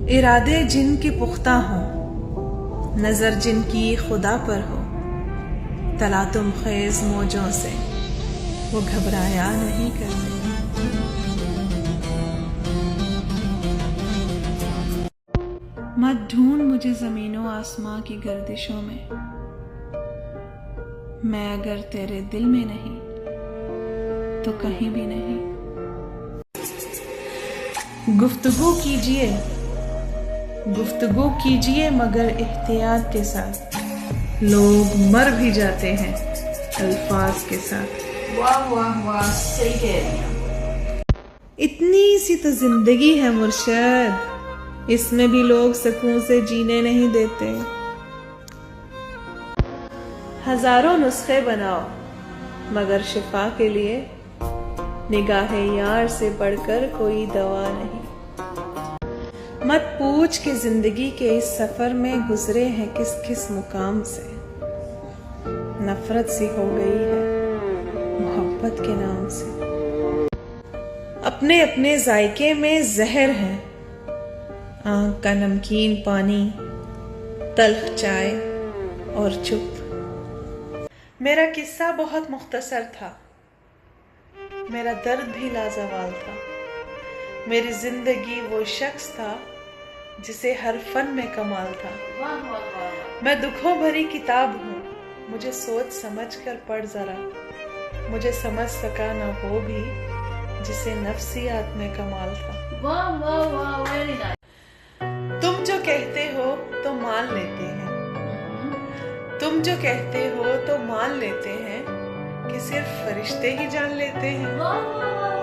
इरादे जिनके पुख्ता हों, नजर जिनकी खुदा पर हो, तलातुम खेज मौजों से वो घबराया नहीं करते। मत ढूंढ मुझे जमीनों आसमां की गर्दिशों में, मैं अगर तेरे दिल में नहीं तो कहीं भी नहीं। गुफ्तगू कीजिए मगर एहतियात के साथ, लोग मर भी जाते हैं अल्फाज के साथ। वाह वाह वाह, सही कह रही हैं। इतनी सी तो जिंदगी है मुर्शद, इसमें भी लोग सुकून से जीने नहीं देते। हजारों नुस्खे बनाओ मगर शिफा के लिए निगाहे यार से बढ़कर कोई दवा नहीं। मत पूछ के जिंदगी के इस सफर में गुजरे हैं किस किस मुकाम से, नफरत सी हो गई है मोहब्बत के नाम से। अपने अपने जायके में जहर है, आंख का नमकीन पानी, तल्ख चाय और चुप। मेरा किस्सा बहुत मुख्तसर था, मेरा दर्द भी लाजवाल था। मेरी जिंदगी वो शख्स था जिसे हर फन में कमाल था। वाह वाह वाह। मैं दुखों भरी किताब हूँ, मुझे सोच समझ कर पढ़ जरा। मुझे समझ सका ना वो भी जिसे नफ्सियात में कमाल था। वाह वाह वाह, वेरी नाइस। तुम जो कहते हो तो मान लेते हैं, तुम जो कहते हो तो मान लेते हैं कि सिर्फ फरिश्ते ही जान लेते हैं। वाह वाह वाह।